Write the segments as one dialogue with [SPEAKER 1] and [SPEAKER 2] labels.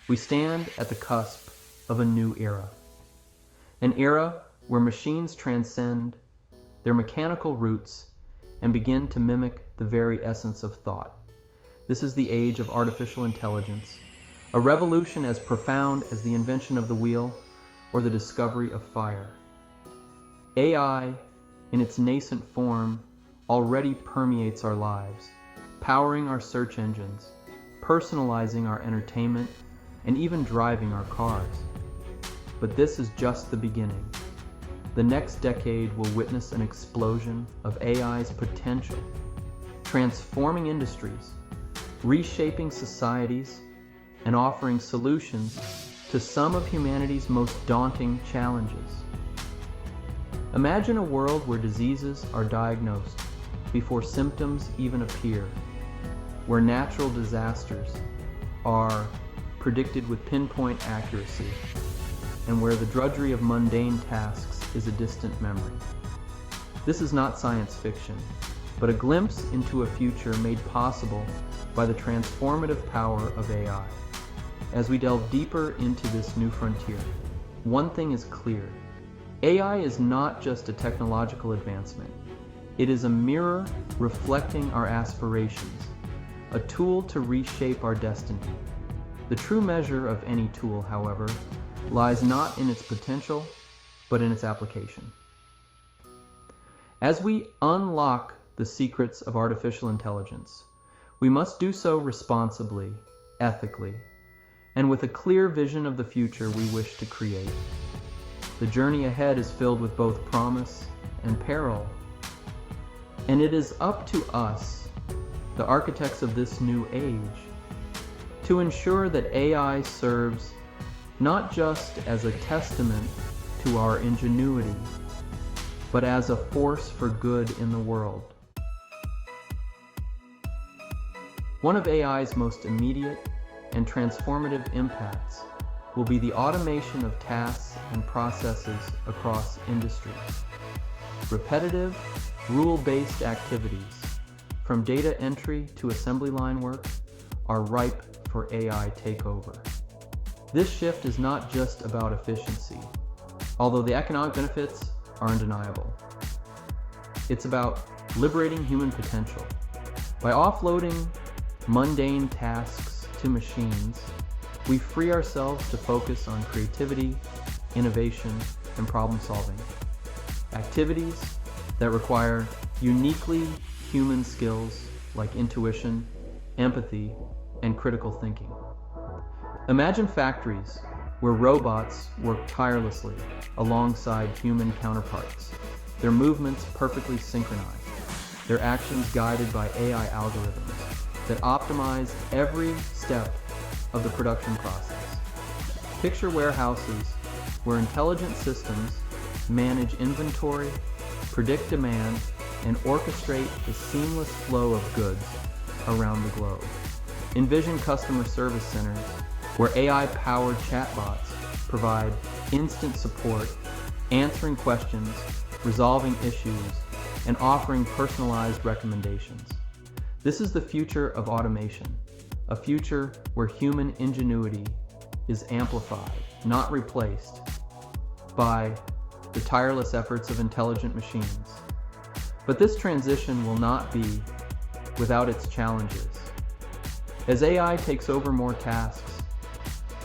[SPEAKER 1] We stand at the cusp of a new era. An era where machines transcend their mechanical roots and begin to mimic the very essence of thought. This is the age of artificial intelligence, a revolution as profound as the invention of the wheel or the discovery of fire. AI, in its nascent form, already permeates our lives, powering our search engines, personalizing our entertainment, and even driving our cars. But this is just the beginning. The next decade will witness an explosion of AI's potential, transforming industries, reshaping societies, and offering solutions to some of humanity's most daunting challenges. Imagine a world where diseases are diagnosed before symptoms even appear, where natural disasters are predicted with pinpoint accuracy, and where the drudgery of mundane tasks is a distant memory. This is not science fiction, but a glimpse into a future made possible by the transformative power of AI. As we delve deeper into this new frontier, one thing is clear. AI is not just a technological advancement. It is a mirror reflecting our aspirations, a tool to reshape our destiny. The true measure of any tool, however, lies not in its potential, but in its application. As we unlock the secrets of artificial intelligence, we must do so responsibly, ethically, and with a clear vision of the future we wish to create. The journey ahead is filled with both promise and peril, and it is up to us, the architects of this new age, to ensure that AI serves not just as a testament to our ingenuity, but as a force for good in the world. One of AI's most immediate and transformative impacts will be the automation of tasks and processes across industries. Repetitive, rule-based activities, from data entry to assembly line work, are ripe for AI takeover. This shift is not just about efficiency, although the economic benefits are undeniable. It's about liberating human potential. By offloading mundane tasks to machines, we free ourselves to focus on creativity, innovation, and problem solving. Activities that require uniquely human skills like intuition, empathy, and critical thinking. Imagine factories where robots work tirelessly alongside human counterparts, their movements perfectly synchronized, their actions guided by AI algorithms that optimize every step of the production process. Picture warehouses where intelligent systems manage inventory, predict demand, and orchestrate the seamless flow of goods around the globe. Envision customer service centers where AI-powered chatbots provide instant support, answering questions, resolving issues, and offering personalized recommendations. This is the future of automation, a future where human ingenuity is amplified, not replaced, by the tireless efforts of intelligent machines. But this transition will not be without its challenges. As AI takes over more tasks,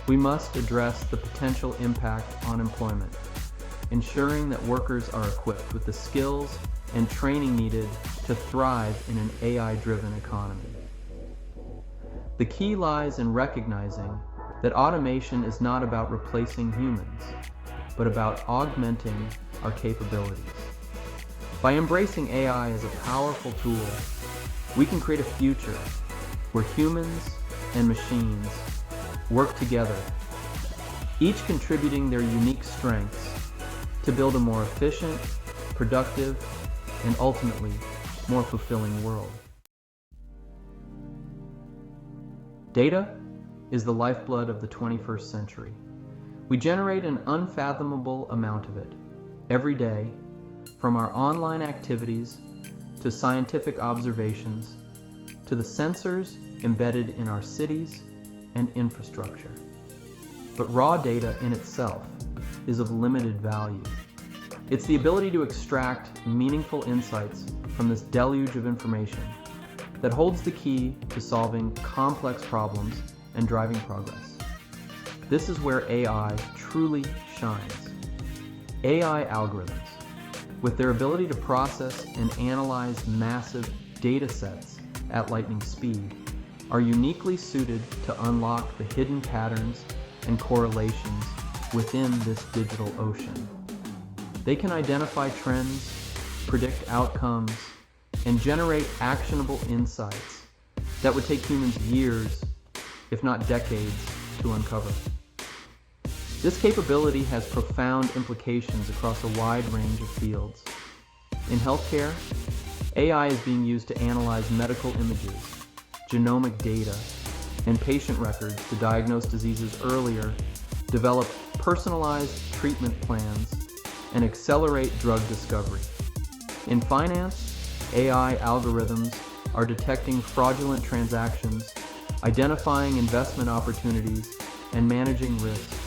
[SPEAKER 1] we must address the potential impact on employment, ensuring that workers are equipped with the skills and training needed to thrive in an AI-driven economy. The key lies in recognizing that automation is not about replacing humans, but about augmenting our capabilities. By embracing AI as a powerful tool, we can create a future where humans and machines work together, each contributing their unique strengths to build a more efficient, productive, and ultimately more fulfilling world. Data is the lifeblood of the 21st century. We generate an unfathomable amount of it every day, from our online activities to scientific observations to the sensors embedded in our cities and infrastructure. but raw data in itself is of limited value. It's the ability to extract meaningful insights from this deluge of information that holds the key to solving complex problems and driving progress. This is where AI truly shines. AI algorithms, with their ability to process and analyze massive datasets at lightning speed, are uniquely suited to unlock the hidden patterns and correlations within this digital ocean. They can identify trends, predict outcomes, and generate actionable insights that would take humans years, if not decades, to uncover. This capability has profound implications across a wide range of fields. In healthcare, AI is being used to analyze medical images, genomic data, and patient records to diagnose diseases earlier, develop personalized treatment plans, and accelerate drug discovery. In finance, AI algorithms are detecting fraudulent transactions, identifying investment opportunities, and managing risks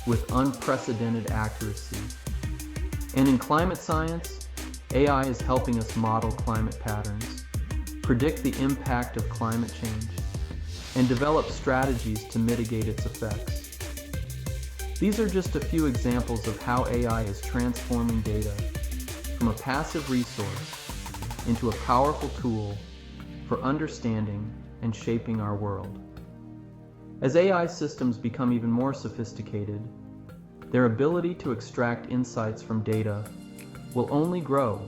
[SPEAKER 1] with unprecedented accuracy. And in climate science, AI is helping us model climate patterns, predict the impact of climate change, and develop strategies to mitigate its effects. These are just a few examples of how AI is transforming data from a passive resource into a powerful tool for understanding and shaping our world. As AI systems become even more sophisticated, their ability to extract insights from data will only grow,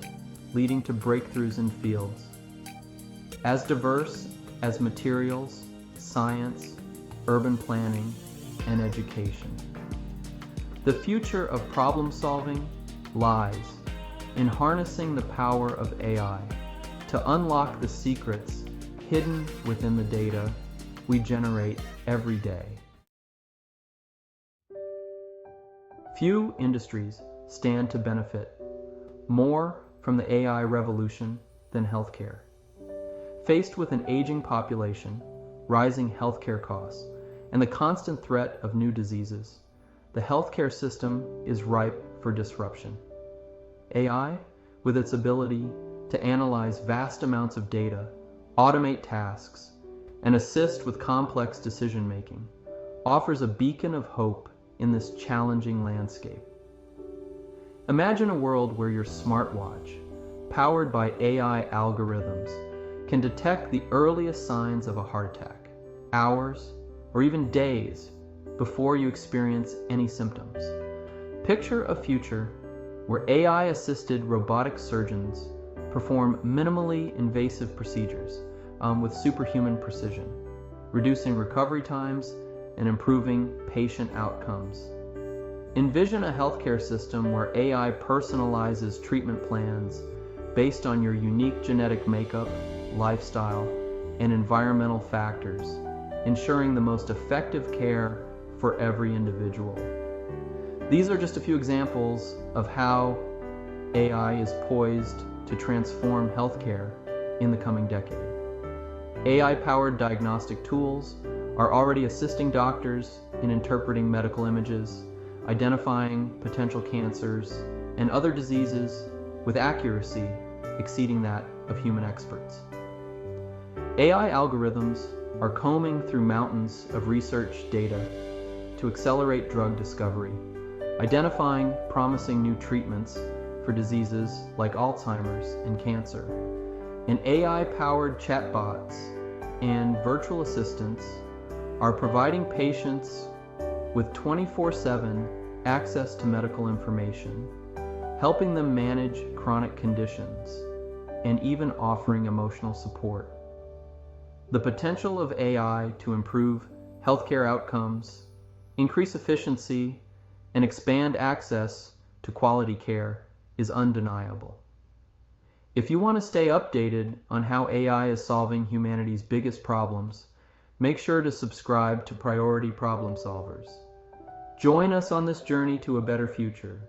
[SPEAKER 1] leading to breakthroughs in fields as diverse as materials, science, urban planning, and education. The future of problem solving lies in harnessing the power of AI to unlock the secrets hidden within the data we generate every day. Few industries stand to benefit more from the AI revolution than healthcare. Faced with an aging population, rising healthcare costs, and the constant threat of new diseases, the healthcare system is ripe for disruption. AI, with its ability to analyze vast amounts of data, automate tasks, and assist with complex decision-making, offers a beacon of hope in this challenging landscape. Imagine a world where your smartwatch, powered by AI algorithms, can detect the earliest signs of a heart attack, hours or even days before you experience any symptoms. Picture a future where AI-assisted robotic surgeons perform minimally invasive procedures with superhuman precision, reducing recovery times and improving patient outcomes. Envision a healthcare system where AI personalizes treatment plans based on your unique genetic makeup, lifestyle, and environmental factors, ensuring the most effective care for every individual. These are just a few examples of how AI is poised to transform healthcare in the coming decade. AI-powered diagnostic tools are already assisting doctors in interpreting medical images, identifying potential cancers and other diseases with accuracy exceeding that of human experts. AI algorithms are combing through mountains of research data to accelerate drug discovery, identifying promising new treatments for diseases like Alzheimer's and cancer. And AI-powered chatbots and virtual assistants are providing patients with 24/7 access to medical information, helping them manage chronic conditions, and even offering emotional support. The potential of AI to improve healthcare outcomes, increase efficiency, and expand access to quality care is undeniable. If you want to stay updated on how AI is solving humanity's biggest problems, make sure to subscribe to Priority Problem Solvers. Join us on this journey to a better future.